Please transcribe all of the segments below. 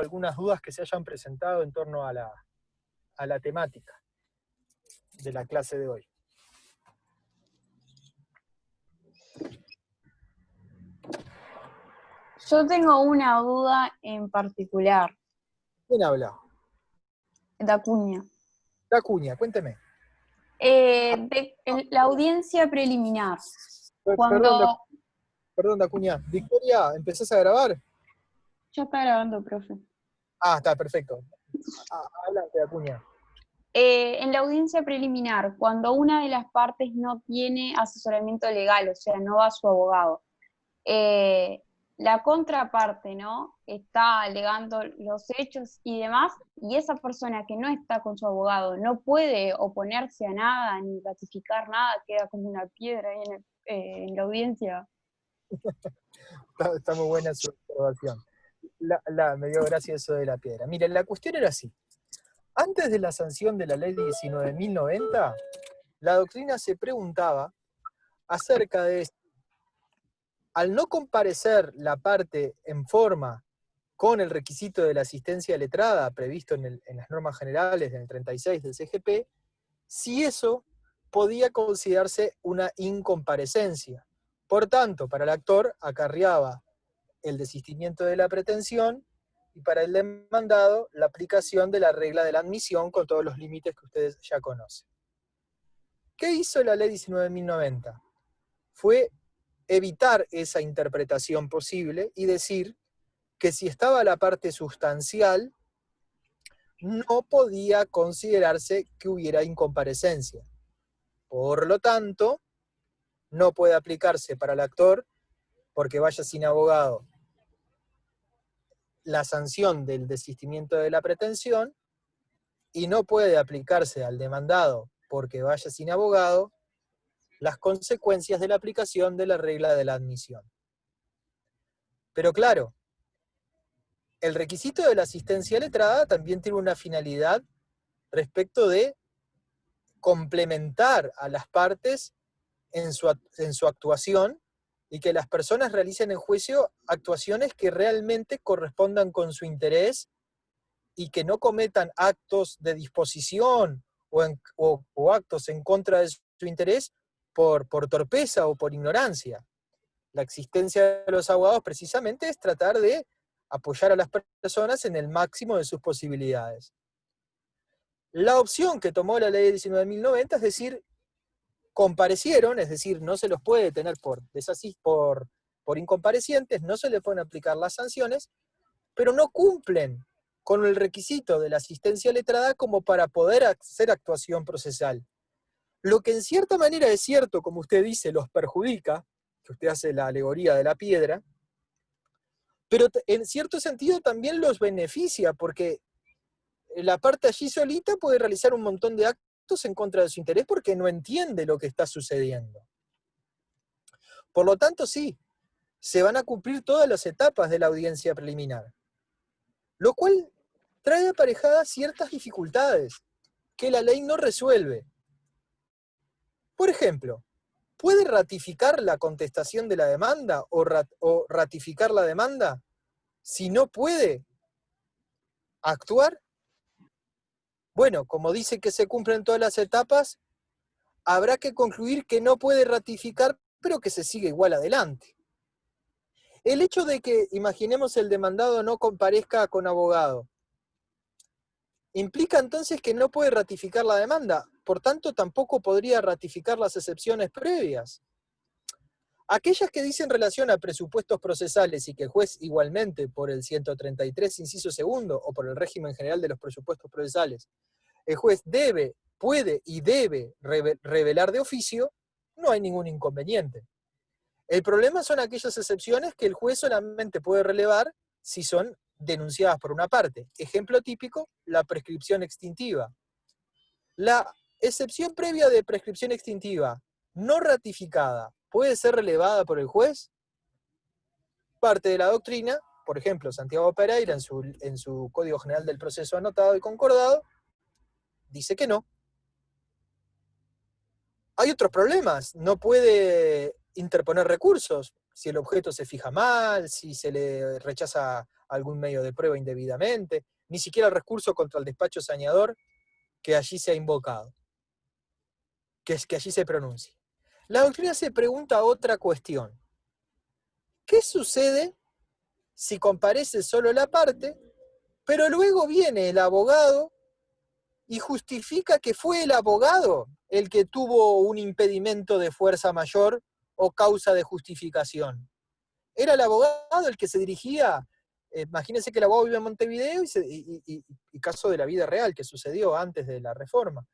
algunas dudas que se hayan presentado en torno a la temática de la clase de hoy. Yo tengo una duda en particular. ¿Quién habla? Dacuña. Dacuña, cuénteme. La audiencia preliminar. Perdón, Dacuña. Victoria, ¿empezás a grabar? Ya está grabando, profe. Ah, está, perfecto. Adelante, Dacuña. En la audiencia preliminar, cuando una de las partes no tiene asesoramiento legal, o sea, no va a su abogado, la contraparte, ¿no? Está alegando los hechos y demás, y esa persona que no está con su abogado no puede oponerse a nada ni ratificar nada, queda como una piedra ahí en la audiencia. Está muy buena su observación. Me dio gracia eso de la piedra. Mire, la cuestión era así. Antes de la sanción de la ley 19.090, la doctrina se preguntaba acerca de esto. Al no comparecer la parte en forma con el requisito de la asistencia letrada previsto en las normas generales del 36 del CGP, si eso podía considerarse una incomparecencia. Por tanto, para el actor acarreaba el desistimiento de la pretensión y para el demandado la aplicación de la regla de la admisión con todos los límites que ustedes ya conocen. ¿Qué hizo la ley 19.090? Fue evitar esa interpretación posible y decir que si estaba la parte sustancial, no podía considerarse que hubiera incomparecencia. Por lo tanto, no puede aplicarse para el actor, porque vaya sin abogado, la sanción del desistimiento de la pretensión, y no puede aplicarse al demandado, porque vaya sin abogado, las consecuencias de la aplicación de la regla de la admisión. Pero claro, el requisito de la asistencia letrada también tiene una finalidad respecto de complementar a las partes en su actuación y que las personas realicen en juicio actuaciones que realmente correspondan con su interés y que no cometan actos de disposición o actos en contra de su interés por torpeza o por ignorancia. La existencia de los abogados precisamente es tratar de apoyar a las personas en el máximo de sus posibilidades. La opción que tomó la ley 19.090 es decir, comparecieron, es decir, no se los puede detener por incomparecientes, no se le pueden aplicar las sanciones, pero no cumplen con el requisito de la asistencia letrada como para poder hacer actuación procesal. Lo que en cierta manera es cierto, como usted dice, los perjudica, que usted hace la alegoría de la piedra, pero en cierto sentido también los beneficia, porque la parte allí solita puede realizar un montón de actos en contra de su interés porque no entiende lo que está sucediendo. Por lo tanto, sí, se van a cumplir todas las etapas de la audiencia preliminar, lo cual trae aparejadas ciertas dificultades que la ley no resuelve. Por ejemplo, ¿puede ratificar la contestación de la demanda o ratificar la demanda si no puede actuar? Bueno, como dice que se cumplen todas las etapas, habrá que concluir que no puede ratificar, pero que se sigue igual adelante. El hecho de que, imaginemos, el demandado no comparezca con abogado, implica entonces que no puede ratificar la demanda, por tanto tampoco podría ratificar las excepciones previas. Aquellas que dicen relación a presupuestos procesales y que el juez igualmente por el 133 inciso segundo o por el régimen general de los presupuestos procesales, el juez puede y debe revelar de oficio, no hay ningún inconveniente. El problema son aquellas excepciones que el juez solamente puede relevar si son denunciadas por una parte. Ejemplo típico, la prescripción extintiva. La excepción previa de prescripción extintiva no ratificada puede ser relevada por el juez. Parte de la doctrina, por ejemplo, Santiago Pereira en su Código General del Proceso anotado y concordado, dice que no. Hay otros problemas, no puede interponer recursos. si el objeto se fija mal, si se le rechaza algún medio de prueba indebidamente, ni siquiera el recurso contra el despacho saneador que allí se ha invocado, que allí se pronuncie. La doctrina se pregunta otra cuestión. ¿Qué sucede si comparece solo la parte, pero luego viene el abogado y justifica que fue el abogado el que tuvo un impedimento de fuerza mayor o causa de justificación? Era el abogado el que se dirigía, imagínense que el abogado vive en Montevideo y caso de la vida real que sucedió antes de la reforma.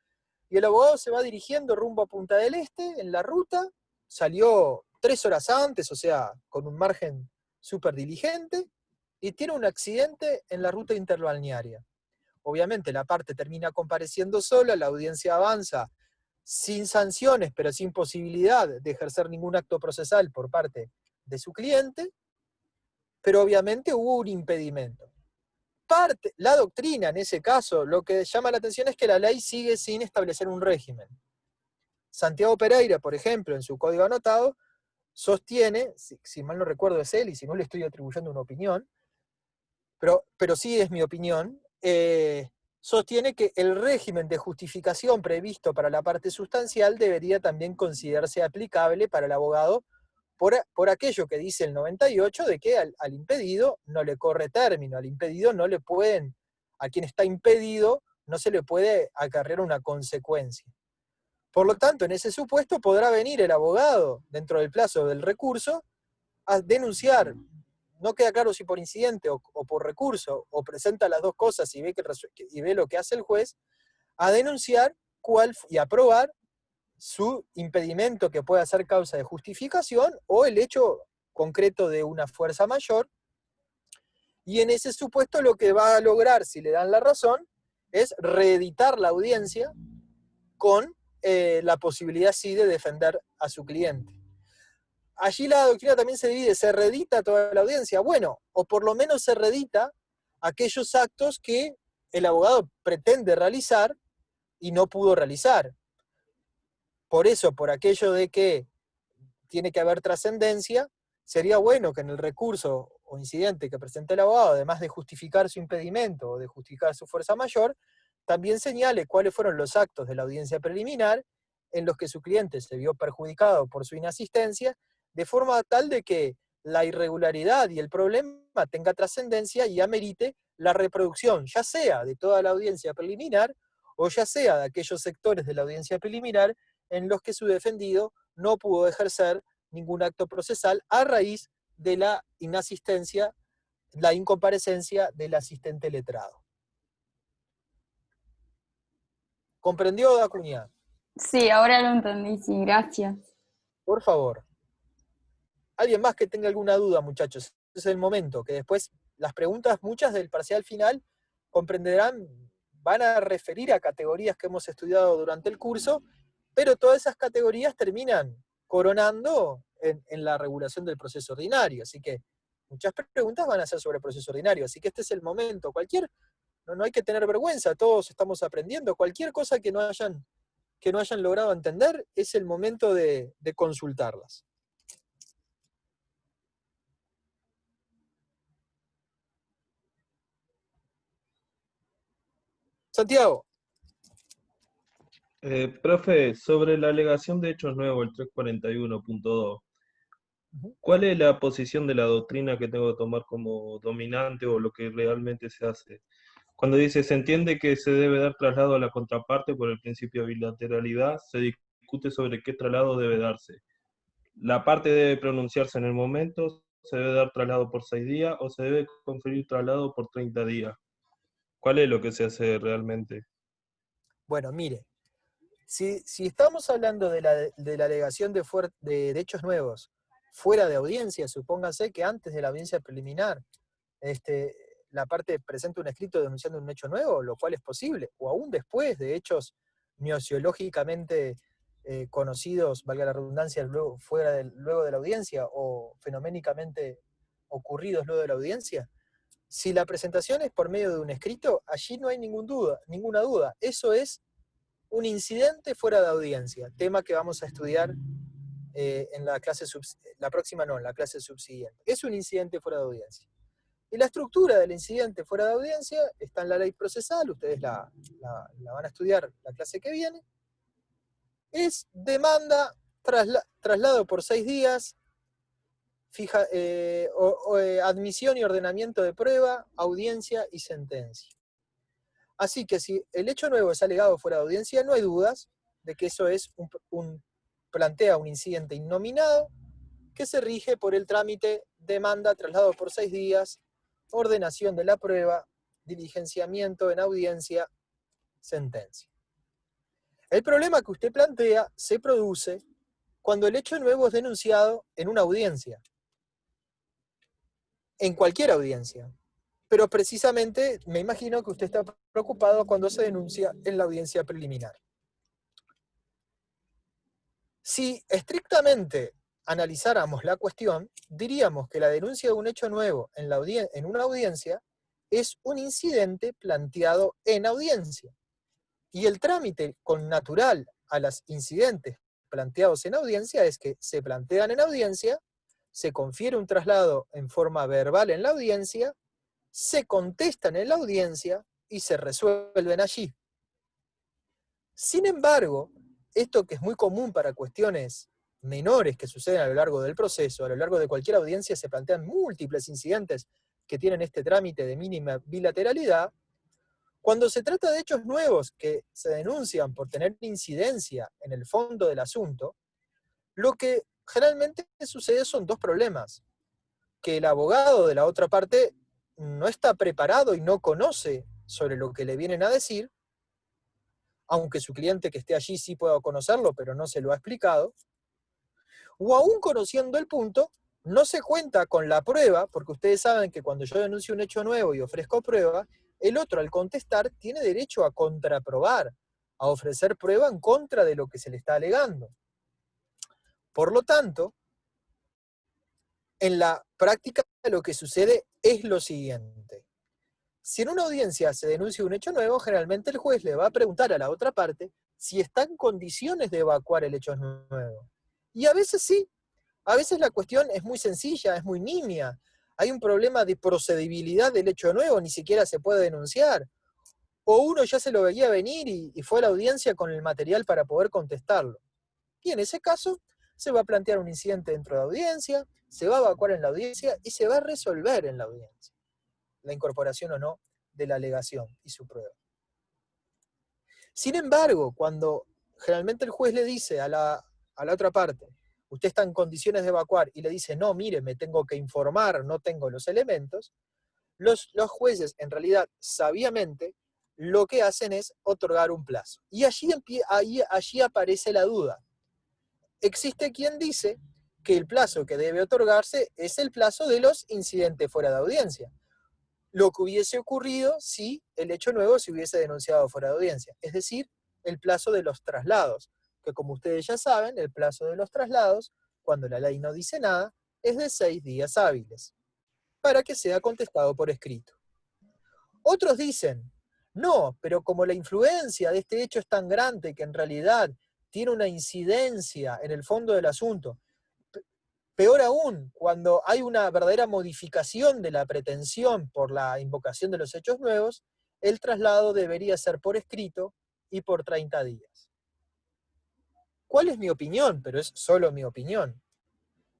Y el abogado se va dirigiendo rumbo a Punta del Este en la ruta, salió 3 horas antes, o sea, con un margen súper diligente, y tiene un accidente en la ruta interbalnearia. Obviamente la parte termina compareciendo sola, la audiencia avanza sin sanciones, pero sin posibilidad de ejercer ningún acto procesal por parte de su cliente, pero obviamente hubo un impedimento. La doctrina, en ese caso, lo que llama la atención es que la ley sigue sin establecer un régimen. Santiago Pereira, por ejemplo, en su código anotado, sostiene, si mal no recuerdo es él, y si no le estoy atribuyendo una opinión, pero sí es mi opinión, sostiene que el régimen de justificación previsto para la parte sustancial debería también considerarse aplicable para el abogado por aquello que dice el 98, de que al impedido no le corre término, al impedido no le pueden, a quien está impedido, no se le puede acarrear una consecuencia. Por lo tanto, en ese supuesto podrá venir el abogado, dentro del plazo del recurso, a denunciar, no queda claro si por incidente o por recurso, o presenta las dos cosas y ve lo que hace el juez, a denunciar y aprobar su impedimento que pueda ser causa de justificación o el hecho concreto de una fuerza mayor, y en ese supuesto lo que va a lograr, si le dan la razón, es reeditar la audiencia con la posibilidad sí de defender a su cliente. Allí la doctrina también se divide, ¿se reedita toda la audiencia? Bueno, o por lo menos se reedita aquellos actos que el abogado pretende realizar y no pudo realizar. Por eso, por aquello de que tiene que haber trascendencia, sería bueno que en el recurso o incidente que presente el abogado, además de justificar su impedimento o de justificar su fuerza mayor, también señale cuáles fueron los actos de la audiencia preliminar en los que su cliente se vio perjudicado por su inasistencia, de forma tal de que la irregularidad y el problema tenga trascendencia y amerite la reproducción, ya sea de toda la audiencia preliminar o ya sea de aquellos sectores de la audiencia preliminar en los que su defendido no pudo ejercer ningún acto procesal a raíz de la inasistencia, la incomparecencia del asistente letrado. ¿Comprendió, Dacuña? Sí, ahora lo entendí, sí, gracias. Por favor. ¿Alguien más que tenga alguna duda, muchachos? Este es el momento, que después las preguntas, muchas del parcial final, comprenderán, van a referir a categorías que hemos estudiado durante el curso, pero todas esas categorías terminan coronando en la regulación del proceso ordinario. Así que muchas preguntas van a ser sobre el proceso ordinario. Así que este es el momento. No hay que tener vergüenza, todos estamos aprendiendo. Cualquier cosa que no hayan logrado entender, es el momento de consultarlas. Santiago. Profe, sobre la alegación de hechos nuevos, el 341.2, ¿cuál es la posición de la doctrina que tengo que tomar como dominante o lo que realmente se hace? Cuando dice, se entiende que se debe dar traslado a la contraparte por el principio de bilateralidad, se discute sobre qué traslado debe darse. La parte debe pronunciarse en el momento, se debe dar traslado por 6 días o se debe conferir traslado por 30 días. ¿Cuál es lo que se hace realmente? Bueno, mire, si estamos hablando de la alegación de hechos nuevos fuera de audiencia, supóngase que antes de la audiencia preliminar la parte presenta un escrito denunciando un hecho nuevo, lo cual es posible, o aún después de hechos gnoseológicamente conocidos, valga la redundancia, luego de la audiencia, o fenoménicamente ocurridos luego de la audiencia. Si la presentación es por medio de un escrito, allí no hay ninguna duda. Eso es un incidente fuera de audiencia, tema que vamos a estudiar en la clase la próxima no, en la clase subsiguiente. Es un incidente fuera de audiencia. Y la estructura del incidente fuera de audiencia está en la ley procesal, ustedes la van a estudiar la clase que viene. Es demanda, traslado por 6 días, admisión y ordenamiento de prueba, audiencia y sentencia. Así que si el hecho nuevo es alegado fuera de audiencia, no hay dudas de que eso es plantea un incidente innominado que se rige por el trámite demanda, traslado por 6 días, ordenación de la prueba, diligenciamiento en audiencia, sentencia. El problema que usted plantea se produce cuando el hecho nuevo es denunciado en una audiencia, en cualquier audiencia. Pero precisamente me imagino que usted está preocupado cuando se denuncia en la audiencia preliminar. Si estrictamente analizáramos la cuestión, diríamos que la denuncia de un hecho nuevo en una audiencia es un incidente planteado en audiencia. Y el trámite connatural a los incidentes planteados en audiencia es que se plantean en audiencia, se confiere un traslado en forma verbal en la audiencia, se contestan en la audiencia y se resuelven allí. Sin embargo, esto que es muy común para cuestiones menores que suceden a lo largo del proceso, a lo largo de cualquier audiencia se plantean múltiples incidentes que tienen este trámite de mínima bilateralidad. Cuando se trata de hechos nuevos que se denuncian por tener incidencia en el fondo del asunto, lo que generalmente sucede son dos problemas. Que el abogado de la otra parte no está preparado y no conoce sobre lo que le vienen a decir, aunque su cliente que esté allí sí pueda conocerlo, pero no se lo ha explicado, o aún conociendo el punto, no se cuenta con la prueba, porque ustedes saben que cuando yo denuncio un hecho nuevo y ofrezco prueba, el otro al contestar tiene derecho a contraprobar, a ofrecer prueba en contra de lo que se le está alegando. Por lo tanto, en la práctica lo que sucede es lo siguiente. Si en una audiencia se denuncia un hecho nuevo, generalmente el juez le va a preguntar a la otra parte si está en condiciones de evacuar el hecho nuevo. Y a veces sí, a veces la cuestión es muy sencilla, es muy nimia. Hay un problema de procedibilidad del hecho nuevo, ni siquiera se puede denunciar. O uno ya se lo veía venir y fue a la audiencia con el material para poder contestarlo. Y en ese caso, se va a plantear un incidente dentro de la audiencia, se va a evacuar en la audiencia y se va a resolver en la audiencia la incorporación o no de la alegación y su prueba. Sin embargo, cuando generalmente el juez le dice a la otra parte, usted está en condiciones de evacuar, y le dice, no, mire, me tengo que informar, no tengo los elementos, los jueces, en realidad, sabiamente, lo que hacen es otorgar un plazo. Y allí aparece la duda. Existe quien dice que el plazo que debe otorgarse es el plazo de los incidentes fuera de audiencia. Lo que hubiese ocurrido si el hecho nuevo se hubiese denunciado fuera de audiencia. Es decir, el plazo de los traslados, que como ustedes ya saben, el plazo de los traslados, cuando la ley no dice nada, es de 6 días hábiles, para que sea contestado por escrito. Otros dicen, no, pero como la influencia de este hecho es tan grande que en realidad tiene una incidencia en el fondo del asunto, peor aún, cuando hay una verdadera modificación de la pretensión por la invocación de los hechos nuevos, el traslado debería ser por escrito y por 30 días. ¿Cuál es mi opinión? Pero es solo mi opinión.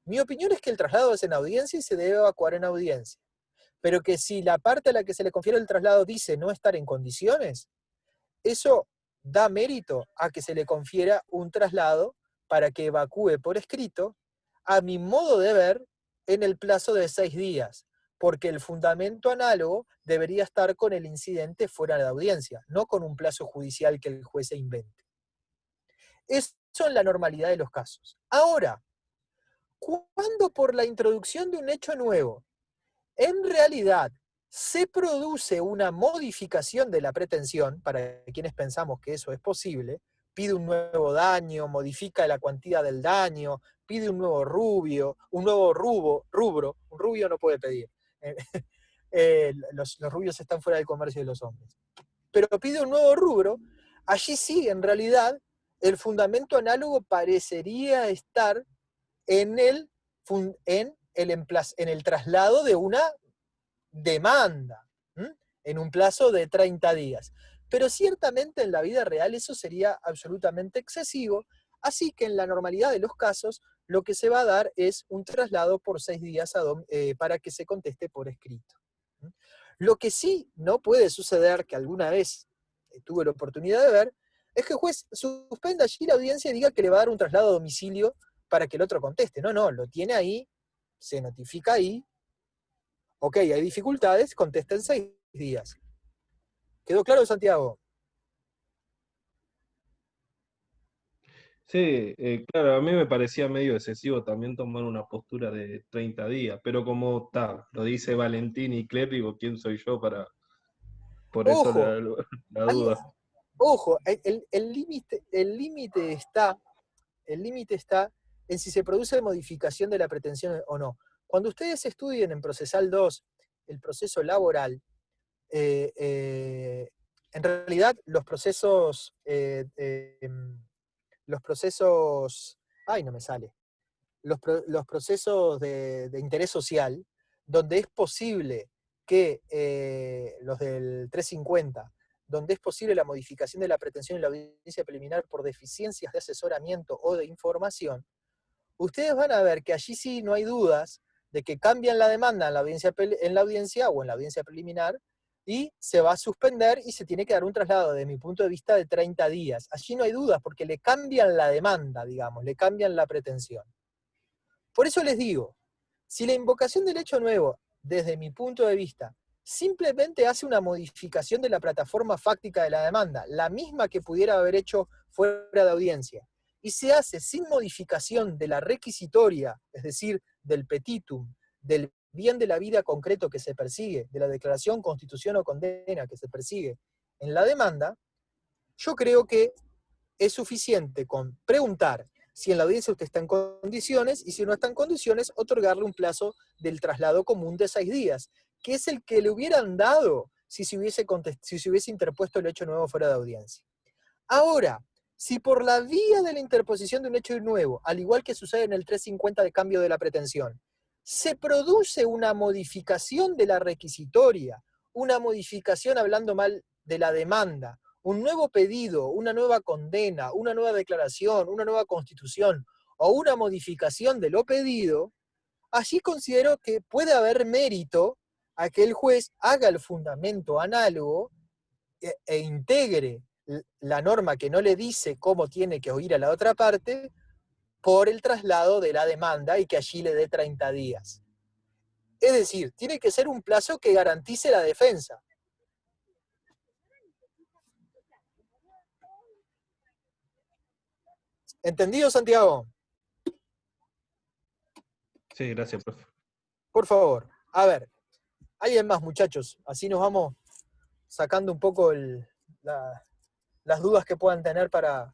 Mi opinión es que el traslado es en audiencia y se debe evacuar en audiencia. Pero que si la parte a la que se le confiere el traslado dice no estar en condiciones, eso da mérito a que se le confiera un traslado para que evacúe por escrito, a mi modo de ver, en el plazo de 6 días, porque el fundamento análogo debería estar con el incidente fuera de audiencia, no con un plazo judicial que el juez se invente. Eso en la normalidad de los casos. Ahora, cuando por la introducción de un hecho nuevo, en realidad se produce una modificación de la pretensión, para quienes pensamos que eso es posible, pide un nuevo daño, modifica la cuantía del daño, pide un nuevo rubro, un rubio no puede pedir, los rubios están fuera del comercio de los hombres, pero pide un nuevo rubro, allí sí, en realidad, el fundamento análogo parecería estar en el traslado de una demanda, en un plazo de 30 días. Pero ciertamente en la vida real eso sería absolutamente excesivo, así que en la normalidad de los casos lo que se va a dar es un traslado por 6 días para que se conteste por escrito. Lo que sí no puede suceder, que alguna vez tuve la oportunidad de ver, es que el juez suspenda allí la audiencia y diga que le va a dar un traslado a domicilio para que el otro conteste. No, lo tiene ahí, se notifica ahí, ok, hay dificultades, contesta en 6 días. ¿Quedó claro, Santiago? Sí, claro, a mí me parecía medio excesivo también tomar una postura de 30 días, pero como está, lo dice Valentín y Clérigo, ¿quién soy yo para, por eso Ojo, la duda? ojo, el límite está en si se produce modificación de la pretensión o no. Cuando ustedes estudien en Procesal 2 el proceso laboral, en realidad los procesos, ay, no me sale, los procesos de interés social, donde es posible que los del 350, donde es posible la modificación de la pretensión en la audiencia preliminar por deficiencias de asesoramiento o de información, ustedes van a ver que allí sí no hay dudas de que cambian la demanda en la audiencia o en la audiencia preliminar y se va a suspender y se tiene que dar un traslado, desde mi punto de vista, de 30 días. Allí no hay dudas porque le cambian la demanda, digamos, le cambian la pretensión. Por eso les digo, si la invocación del hecho nuevo, desde mi punto de vista, simplemente hace una modificación de la plataforma fáctica de la demanda, la misma que pudiera haber hecho fuera de audiencia, y se hace sin modificación de la requisitoria, es decir, del petitum, del bien de la vida concreto que se persigue, de la declaración, constitución o condena que se persigue en la demanda, yo creo que es suficiente con preguntar si en la audiencia usted está en condiciones, y si no está en condiciones, otorgarle un plazo del traslado común de 6 días, que es el que le hubieran dado si se hubiese interpuesto el hecho nuevo fuera de audiencia. Ahora, si por la vía de la interposición de un hecho nuevo, al igual que sucede en el 350 de cambio de la pretensión, se produce una modificación de la requisitoria, una modificación hablando mal de la demanda, un nuevo pedido, una nueva condena, una nueva declaración, una nueva constitución o una modificación de lo pedido, allí considero que puede haber mérito a que el juez haga el fundamento análogo e integre la norma que no le dice cómo tiene que oír a la otra parte por el traslado de la demanda y que allí le dé 30 días. Es decir, tiene que ser un plazo que garantice la defensa. ¿Entendido, Santiago? Sí, gracias, profe. Por favor. A ver, alguien más, muchachos. Así nos vamos sacando un poco las dudas que puedan tener para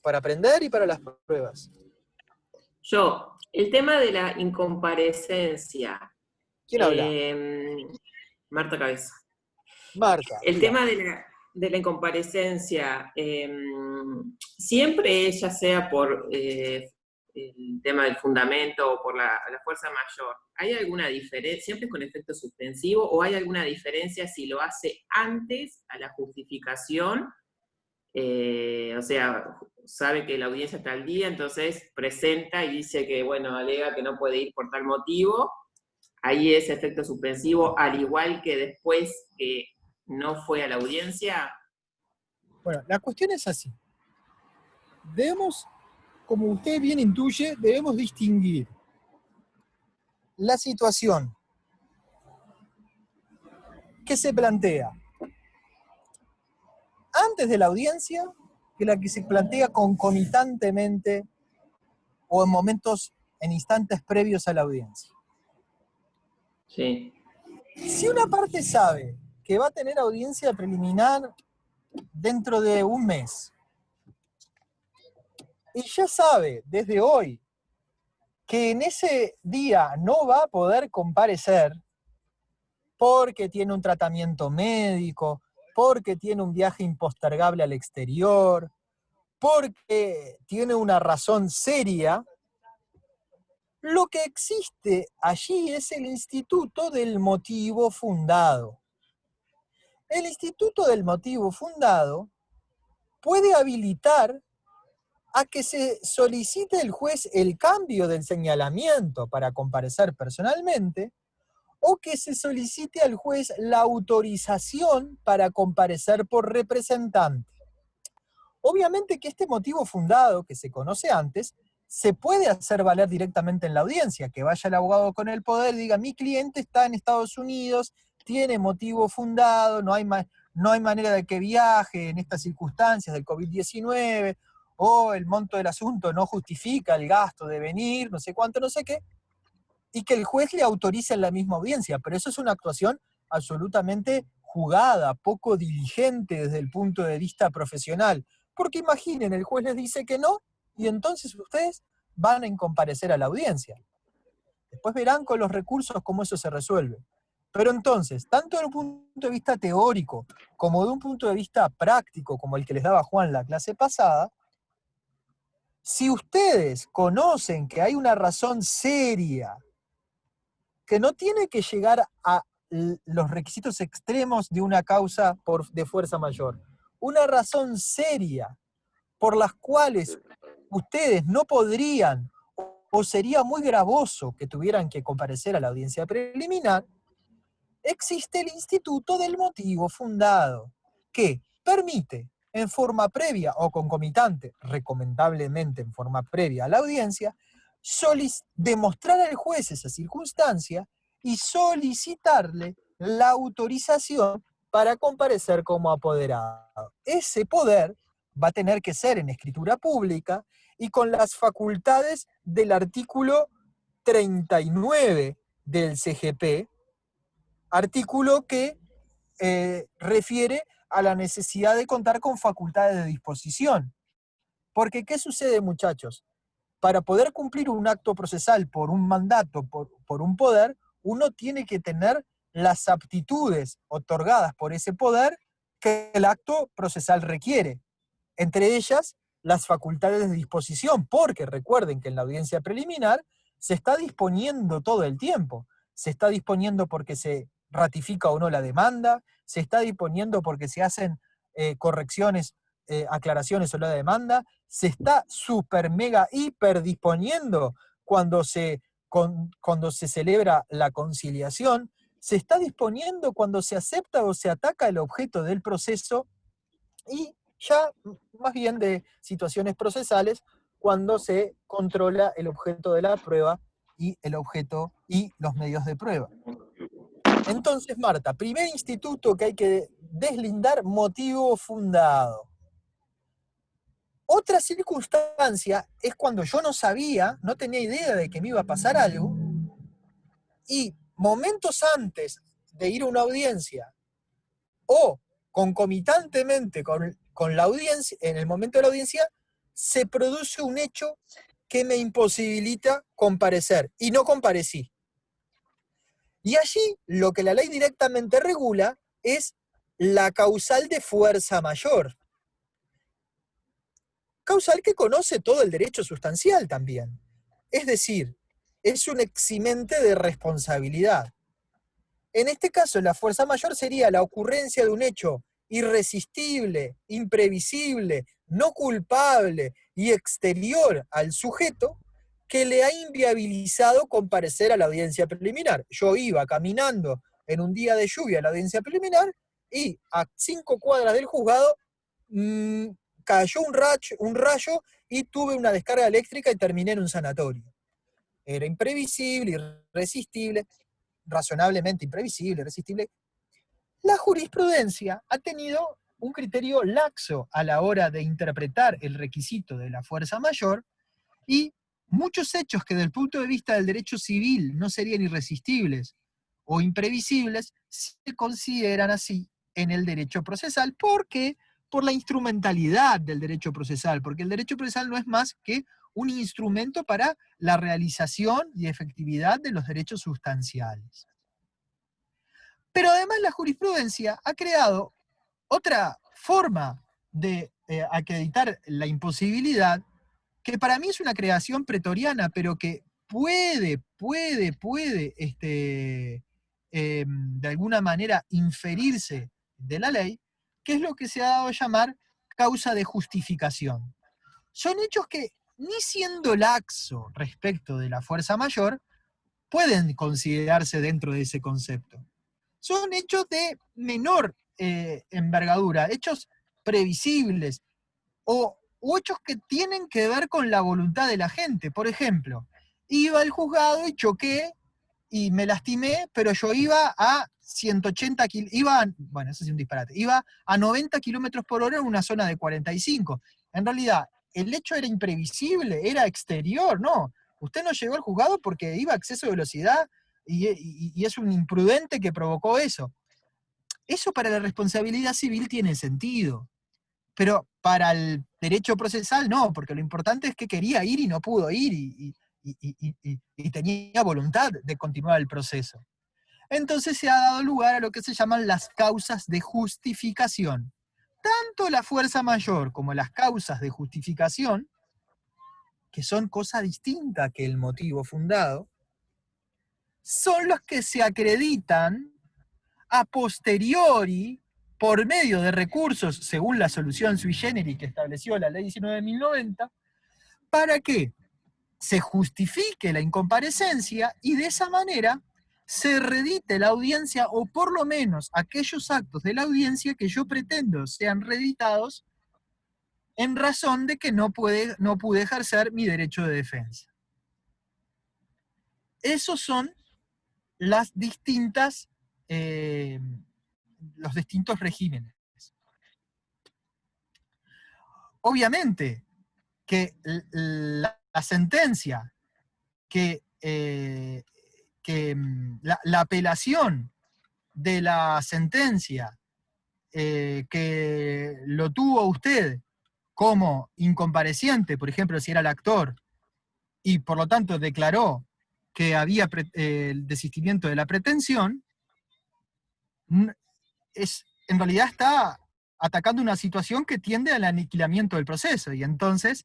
aprender y para las pruebas. Yo, el tema de la incomparecencia. ¿Quién habla? Marta Cabeza. Marta. El diga. tema de la incomparecencia, siempre, ya sea por el tema del fundamento o por la fuerza mayor, ¿hay alguna diferencia? ¿Siempre es con efecto suspensivo o hay alguna diferencia si lo hace antes a la justificación? O sea, sabe que la audiencia está al día, entonces presenta y dice que, bueno, alega que no puede ir por tal motivo. Ahí es efecto suspensivo, al igual que después que no fue a la audiencia. Bueno, la cuestión es así. Debemos, como usted bien intuye, debemos distinguir la situación que se plantea antes de la audiencia que la que se plantea concomitantemente o en momentos, en instantes previos a la audiencia. Sí. Si una parte sabe que va a tener audiencia preliminar dentro de un mes, y ya sabe desde hoy que en ese día no va a poder comparecer porque tiene un tratamiento médico, porque tiene un viaje impostergable al exterior, porque tiene una razón seria, Lo que existe allí es el instituto del motivo fundado. El instituto del motivo fundado puede habilitar a que se solicite el juez el cambio del señalamiento para comparecer personalmente, o que se solicite al juez la autorización para comparecer por representante. Obviamente que este motivo fundado, que se conoce antes, se puede hacer valer directamente en la audiencia, que vaya el abogado con el poder y diga, mi cliente está en Estados Unidos, tiene motivo fundado, no hay manera de que viaje en estas circunstancias del COVID-19, o el monto del asunto no justifica el gasto de venir, no sé cuánto, no sé qué, y que el juez le autorice en la misma audiencia, pero eso es una actuación absolutamente jugada, poco diligente desde el punto de vista profesional, porque imaginen, el juez les dice que no, y entonces ustedes van a comparecer a la audiencia. Después verán con los recursos cómo eso se resuelve. Pero entonces, tanto desde un punto de vista teórico, como de un punto de vista práctico, como el que les daba Juan la clase pasada, si ustedes conocen que hay una razón seria, que no tiene que llegar a los requisitos extremos de una causa de fuerza mayor, una razón seria por las cuales ustedes no podrían o sería muy gravoso que tuvieran que comparecer a la audiencia preliminar, existe el instituto del motivo fundado, que permite en forma previa o concomitante, recomendablemente en forma previa a la audiencia, demostrar al juez esa circunstancia y solicitarle la autorización para comparecer como apoderado. Ese poder va a tener que ser en escritura pública y con las facultades del artículo 39 del CGP, artículo que refiere a la necesidad de contar con facultades de disposición. Porque, ¿qué sucede, muchachos? Para poder cumplir un acto procesal por un mandato, por un poder, uno tiene que tener las aptitudes otorgadas por ese poder que el acto procesal requiere. Entre ellas, las facultades de disposición, porque recuerden que en la audiencia preliminar se está disponiendo todo el tiempo. Se está disponiendo porque se ratifica o no la demanda, se está disponiendo porque se hacen correcciones, aclaraciones sobre la demanda, se está super, mega, hiper disponiendo cuando se celebra la conciliación, se está disponiendo cuando se acepta o se ataca el objeto del proceso, y ya más bien de situaciones procesales cuando se controla el objeto de la prueba y el objeto y los medios de prueba. Entonces, Marta, primer instituto que hay que deslindar, motivo fundado. Otra circunstancia es cuando yo no sabía, no tenía idea de que me iba a pasar algo, y momentos antes de ir a una audiencia, o concomitantemente con la audiencia, en el momento de la audiencia, se produce un hecho que me imposibilita comparecer, y no comparecí. Y allí lo que la ley directamente regula es la causal de fuerza mayor. Causal que conoce todo el derecho sustancial también. Es decir, es un eximente de responsabilidad. En este caso, la fuerza mayor sería la ocurrencia de un hecho irresistible, imprevisible, no culpable y exterior al sujeto que le ha inviabilizado comparecer a la audiencia preliminar. Yo iba caminando en un día de lluvia a la audiencia preliminar y a 5 cuadras del juzgado cayó un rayo y tuve una descarga eléctrica y terminé en un sanatorio. Era imprevisible, irresistible, razonablemente imprevisible, irresistible. La jurisprudencia ha tenido un criterio laxo a la hora de interpretar el requisito de la fuerza mayor, y muchos hechos que desde el punto de vista del derecho civil no serían irresistibles o imprevisibles se consideran así en el derecho procesal. ¿Por qué? Por la instrumentalidad del derecho procesal, porque el derecho procesal no es más que un instrumento para la realización y efectividad de los derechos sustanciales. Pero además la jurisprudencia ha creado otra forma de acreditar la imposibilidad, que para mí es una creación pretoriana, pero que puede, de alguna manera inferirse de la ley, que es lo que se ha dado a llamar causa de justificación. Son hechos que, ni siendo laxo respecto de la fuerza mayor, pueden considerarse dentro de ese concepto. Son hechos de menor envergadura, hechos previsibles, o hechos que tienen que ver con la voluntad de la gente. Por ejemplo, iba al juzgado y choqué y me lastimé, pero yo iba a 180 bueno, eso es un disparate, iba a 90 kilómetros por hora en una zona de 45. En realidad, el hecho era imprevisible, era exterior, no. Usted no llegó al juzgado porque iba a exceso de velocidad y es un imprudente que provocó eso. Eso para la responsabilidad civil tiene sentido, pero para el derecho procesal no, porque lo importante es que quería ir y no pudo ir y tenía voluntad de continuar el proceso. Entonces se ha dado lugar a lo que se llaman las causas de justificación. Tanto la fuerza mayor como las causas de justificación, que son cosa distinta que el motivo fundado, son los que se acreditan a posteriori por medio de recursos, según la solución sui generis que estableció la ley 19.090, para que se justifique la incomparecencia y de esa manera se redite la audiencia, o por lo menos aquellos actos de la audiencia que yo pretendo sean reditados en razón de que no pude ejercer mi derecho de defensa. Esos son los distintos regímenes. Obviamente que la sentencia, la apelación de la sentencia que lo tuvo usted como incompareciente, por ejemplo, si era el actor, y por lo tanto declaró que había el desistimiento de la pretensión, en realidad está atacando una situación que tiende al aniquilamiento del proceso, y entonces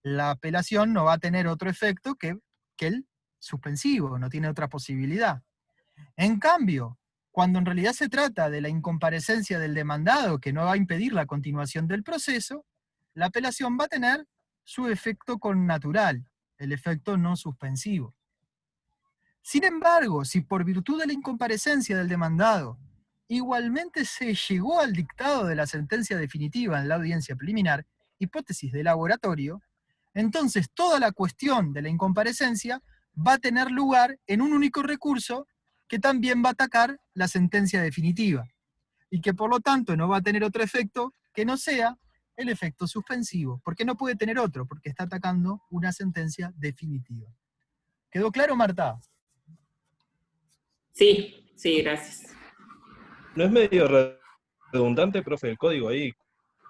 la apelación no va a tener otro efecto que el suspensivo, no tiene otra posibilidad. En cambio, cuando en realidad se trata de la incomparecencia del demandado, que no va a impedir la continuación del proceso, la apelación va a tener su efecto connatural, el efecto no suspensivo. Sin embargo, si por virtud de la incomparecencia del demandado igualmente se llegó al dictado de la sentencia definitiva en la audiencia preliminar, hipótesis de laboratorio, entonces toda la cuestión de la incomparecencia va a tener lugar en un único recurso que también va a atacar la sentencia definitiva, y que por lo tanto no va a tener otro efecto que no sea el efecto suspensivo, porque no puede tener otro, porque está atacando una sentencia definitiva. ¿Quedó claro, Marta? Sí, sí, gracias. ¿No es medio redundante, profe, el código ahí,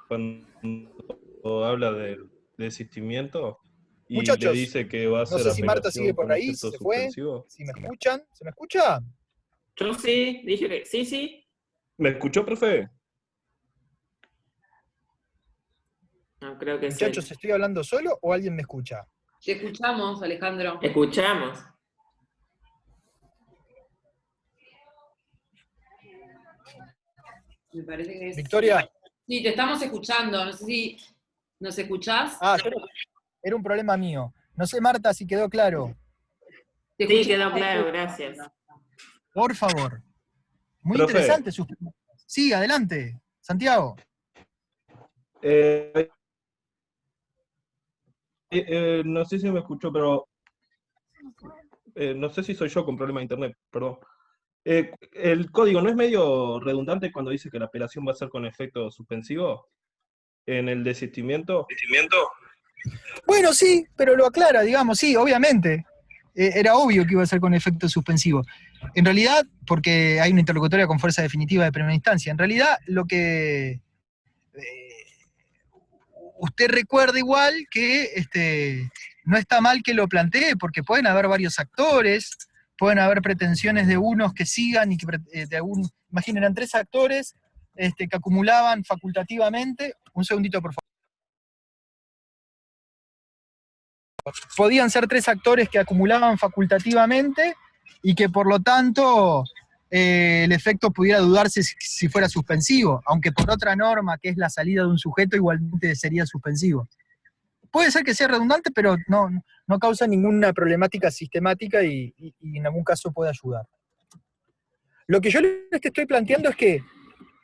cuando habla del desistimiento y le Muchachos, dice que va a no hacer sé si Marta sigue apelación por con ahí, efecto si se fue, suspensivo? si me escuchan. ¿Se me escucha? Yo sí, dije que sí, sí. ¿Me escuchó, profe? No, creo que es él. Muchachos, ¿estoy hablando solo o alguien me escucha? Te escuchamos, Alejandro. Escuchamos. Me parece que es... Victoria. Sí, te estamos escuchando. No sé si nos escuchás. Ah, era un problema mío. No sé, Marta, si quedó claro. ¿Te Sí, escuchás? quedó claro, gracias. Por favor. Muy Profe. interesante sus preguntas. Sí, adelante. Santiago. No sé si me escuchó, pero no sé si soy yo con problema de internet, perdón. ¿El código no es medio redundante cuando dice que la apelación va a ser con efecto suspensivo en el desistimiento? Bueno, sí, pero lo aclara, digamos, sí, obviamente. Era obvio que iba a ser con efecto suspensivo. En realidad, porque hay una interlocutoria con fuerza definitiva de primera instancia, en realidad lo que usted recuerda igual que no está mal que lo plantee, porque pueden haber varios actores, pueden haber pretensiones de unos que sigan y que imaginen, eran 3 actores que acumulaban facultativamente. Un segundito, por favor. podían ser 3 actores que acumulaban facultativamente y que por lo tanto el efecto pudiera dudarse si fuera suspensivo, aunque por otra norma que es la salida de un sujeto igualmente sería suspensivo. Puede ser que sea redundante, pero no causa ninguna problemática sistemática y en algún caso puede ayudar. Lo que yo les estoy planteando es que,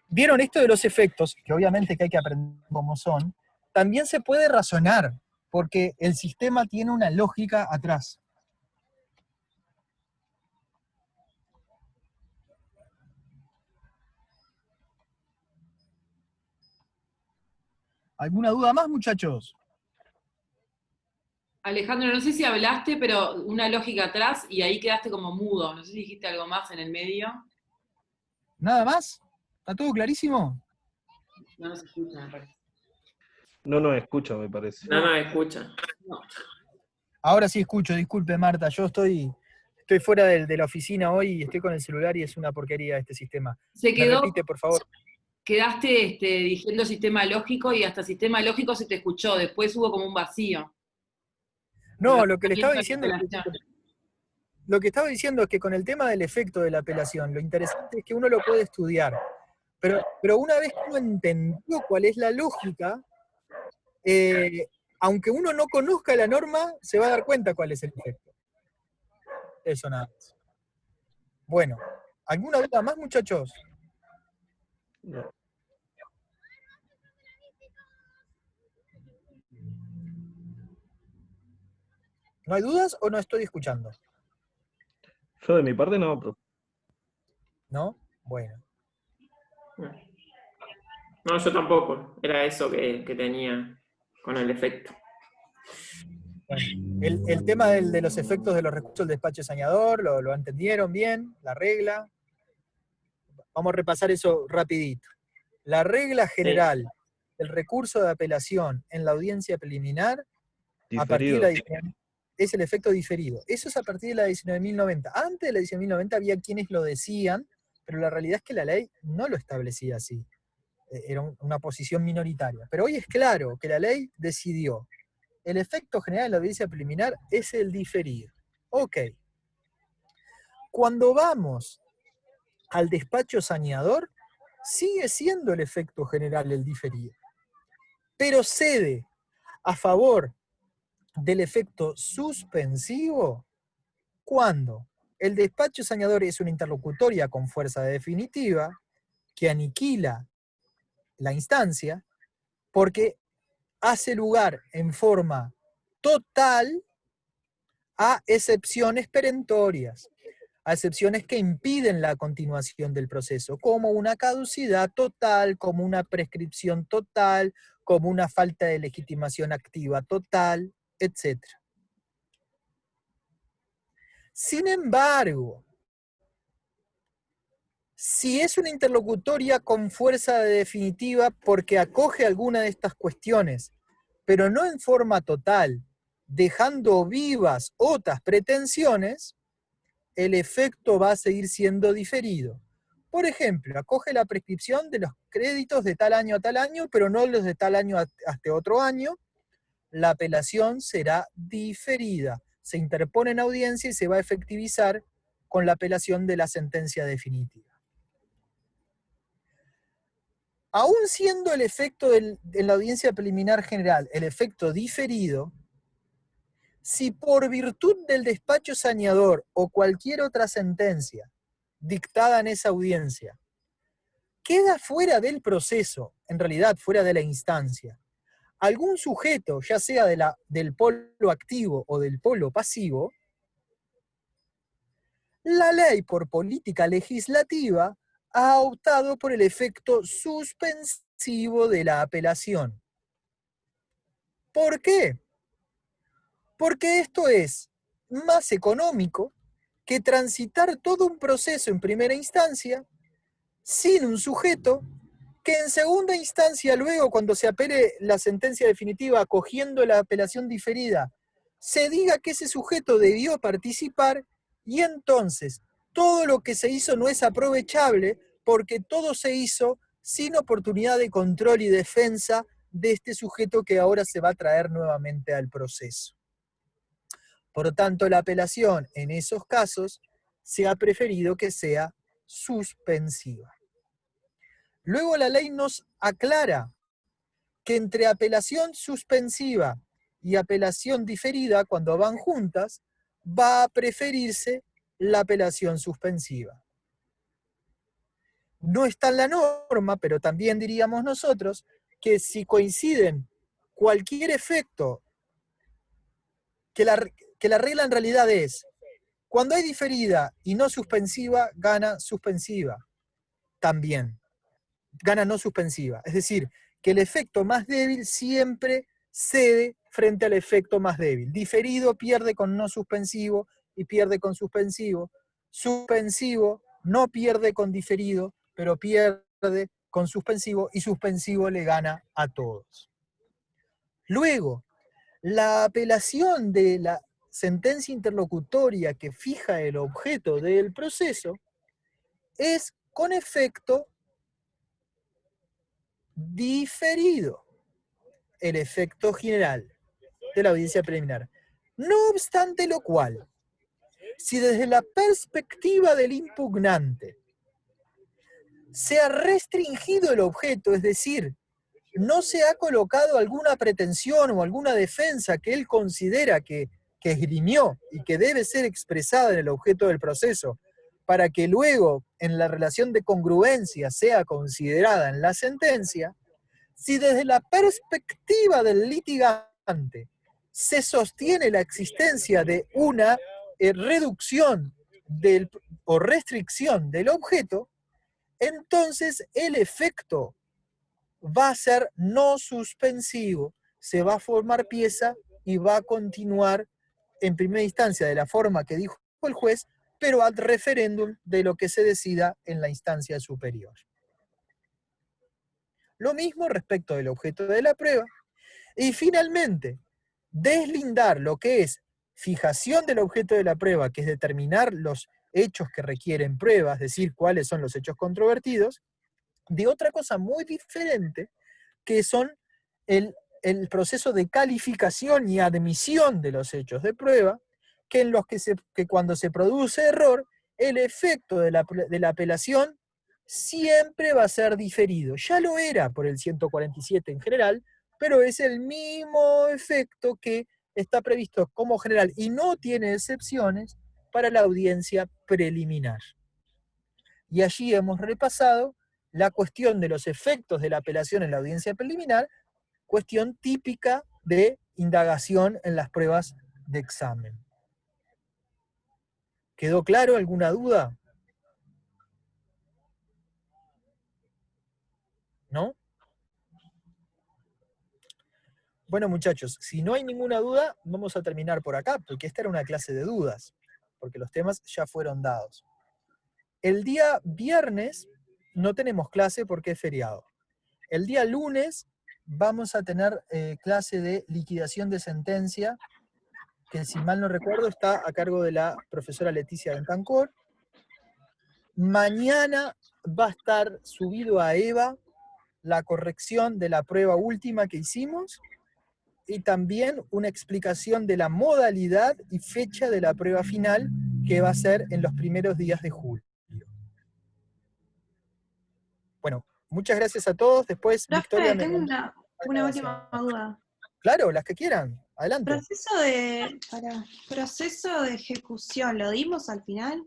¿vieron esto de los efectos? Que obviamente que hay que aprender cómo son. También se puede razonar, porque el sistema tiene una lógica atrás. ¿Alguna duda más, muchachos? Alejandro, no sé si hablaste, pero una lógica atrás y ahí quedaste como mudo. No sé si dijiste algo más en el medio. ¿Nada más? ¿Está todo clarísimo? No nos escucha, me parece. No nos escucha, me parece. No nos escucha. No. Ahora sí escucho, disculpe Marta, yo estoy fuera de la oficina hoy y estoy con el celular y es una porquería este sistema. Se ¿Me quedó, repite, por favor? quedaste diciendo sistema lógico y hasta sistema lógico se te escuchó. Después hubo como un vacío. No, lo que le estaba La diciendo es que, apelación. lo que estaba diciendo es que con el tema del efecto de la apelación, lo interesante es que uno lo puede estudiar, pero una vez que uno entendió cuál es la lógica, aunque uno no conozca la norma, se va a dar cuenta cuál es el efecto. Eso nada más. Bueno, ¿alguna duda más, muchachos? No. ¿No hay dudas o no estoy escuchando? Yo de mi parte no, pero ¿No? Bueno. No, yo tampoco. Era eso que tenía con el efecto. Bueno, el tema de los efectos de los recursos del despacho saneador, ¿lo entendieron bien? La regla. Vamos a repasar eso rapidito. La regla general del recurso de apelación en la audiencia preliminar, a partir de la diferido. es el efecto diferido. Eso es a partir de la 19.090. Antes de la 19.090 había quienes lo decían, pero la realidad es que la ley no lo establecía así. Era una posición minoritaria. Pero hoy es claro que la ley decidió. El efecto general de la audiencia preliminar es el diferido. Ok. Cuando vamos al despacho saneador, sigue siendo el efecto general el diferido, pero cede a favor del efecto suspensivo cuando el despacho saneador es una interlocutoria con fuerza definitiva que aniquila la instancia porque hace lugar en forma total a excepciones perentorias, a excepciones que impiden la continuación del proceso, como una caducidad total, como una prescripción total, como una falta de legitimación activa total, etc. Sin embargo, si es una interlocutoria con fuerza definitiva porque acoge alguna de estas cuestiones, pero no en forma total, dejando vivas otras pretensiones, el efecto va a seguir siendo diferido. Por ejemplo, acoge la prescripción de los créditos de tal año a tal año, pero no los de tal año hasta otro año, la apelación será diferida. Se interpone en audiencia y se va a efectivizar con la apelación de la sentencia definitiva. Aún siendo el efecto en la audiencia preliminar general, el efecto diferido, si por virtud del despacho saneador o cualquier otra sentencia dictada en esa audiencia, queda fuera del proceso, en realidad fuera de la instancia, algún sujeto, ya sea del polo activo o del polo pasivo, la ley por política legislativa ha optado por el efecto suspensivo de la apelación. ¿Por qué? Porque esto es más económico que transitar todo un proceso en primera instancia sin un sujeto que en segunda instancia, luego cuando se apele la sentencia definitiva acogiendo la apelación diferida, se diga que ese sujeto debió participar y entonces todo lo que se hizo no es aprovechable porque todo se hizo sin oportunidad de control y defensa de este sujeto que ahora se va a traer nuevamente al proceso. Por lo tanto, la apelación en esos casos se ha preferido que sea suspensiva. Luego la ley nos aclara que entre apelación suspensiva y apelación diferida, cuando van juntas, va a preferirse la apelación suspensiva. No está en la norma, pero también diríamos nosotros que si coinciden cualquier efecto, que la regla en realidad es, cuando hay diferida y no suspensiva, gana suspensiva también. Gana no suspensiva. Es decir, que el efecto más débil siempre cede frente al efecto más débil. Diferido pierde con no suspensivo y pierde con suspensivo. Suspensivo no pierde con diferido, pero pierde con suspensivo y suspensivo le gana a todos. Luego, la apelación de la sentencia interlocutoria que fija el objeto del proceso es con efecto diferido, el efecto general de la audiencia preliminar. No obstante lo cual, si desde la perspectiva del impugnante se ha restringido el objeto, es decir, no se ha colocado alguna pretensión o alguna defensa que él considera que esgrimió y que debe ser expresada en el objeto del proceso, para que luego en la relación de congruencia sea considerada en la sentencia, si desde la perspectiva del litigante se sostiene la existencia de una reducción o restricción del objeto, entonces el efecto va a ser no suspensivo, se va a formar pieza y va a continuar en primera instancia de la forma que dijo el juez, pero ad referéndum de lo que se decida en la instancia superior. Lo mismo respecto del objeto de la prueba. Y finalmente, deslindar lo que es fijación del objeto de la prueba, que es determinar los hechos que requieren prueba, es decir, cuáles son los hechos controvertidos, de otra cosa muy diferente, que son el proceso de calificación y admisión de los hechos de prueba, que en los que cuando se produce error, el efecto de la apelación siempre va a ser diferido. Ya lo era por el 147 en general, pero es el mismo efecto que está previsto como general y no tiene excepciones para la audiencia preliminar. Y allí hemos repasado la cuestión de los efectos de la apelación en la audiencia preliminar, cuestión típica de indagación en las pruebas de examen. ¿Quedó claro? ¿Alguna duda? ¿No? Bueno, muchachos, si no hay ninguna duda, vamos a terminar por acá, porque esta era una clase de dudas, porque los temas ya fueron dados. El día viernes no tenemos clase porque es feriado. El día lunes vamos a tener clase de liquidación de sentencia, que si mal no recuerdo está a cargo de la profesora Leticia Bentancor. Mañana va a estar subido a EVA la corrección de la prueba última que hicimos y también una explicación de la modalidad y fecha de la prueba final que va a ser en los primeros días de julio. Bueno, muchas gracias a todos. Después, Profe, Victoria me tengo manda una última duda. Claro, las que quieran. Adelante. Proceso de ejecución, ¿lo dimos al final?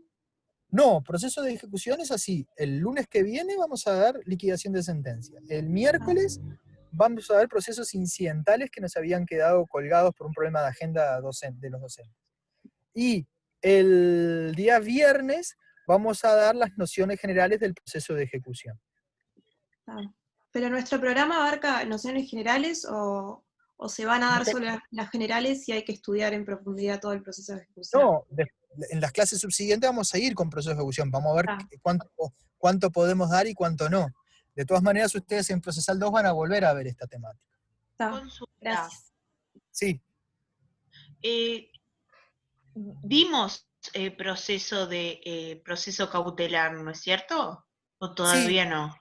No, proceso de ejecución es así. El lunes que viene vamos a dar liquidación de sentencia. El miércoles vamos a ver procesos incidentales que nos habían quedado colgados por un problema de agenda de los docentes. Y el día viernes vamos a dar las nociones generales del proceso de ejecución. ¿Pero nuestro programa abarca nociones generales o se van a dar solo las generales y hay que estudiar en profundidad todo el proceso de ejecución? No, en las clases subsiguientes vamos a ir con proceso de ejecución. Vamos a ver cuánto podemos dar y cuánto no. De todas maneras, ustedes en Procesal 2 van a volver a ver esta temática. Gracias. Sí. Vimos proceso cautelar, ¿no es cierto? ¿O todavía sí. No?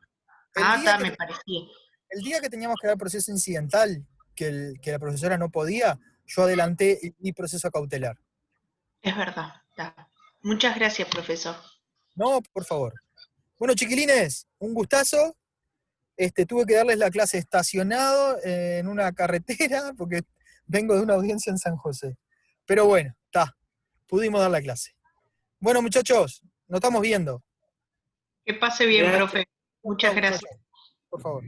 Me parecía. El día que teníamos que dar proceso incidental, que la profesora no podía, yo adelanté mi proceso cautelar. Es verdad. Está. Muchas gracias, profesor. No, por favor. Bueno, chiquilines, un gustazo. Tuve que darles la clase estacionado en una carretera porque vengo de una audiencia en San José. Pero bueno, pudimos dar la clase. Bueno, muchachos, nos estamos viendo. Que pase bien, Gracias. profe. Muchas Chau, chau, gracias. chau. Por favor.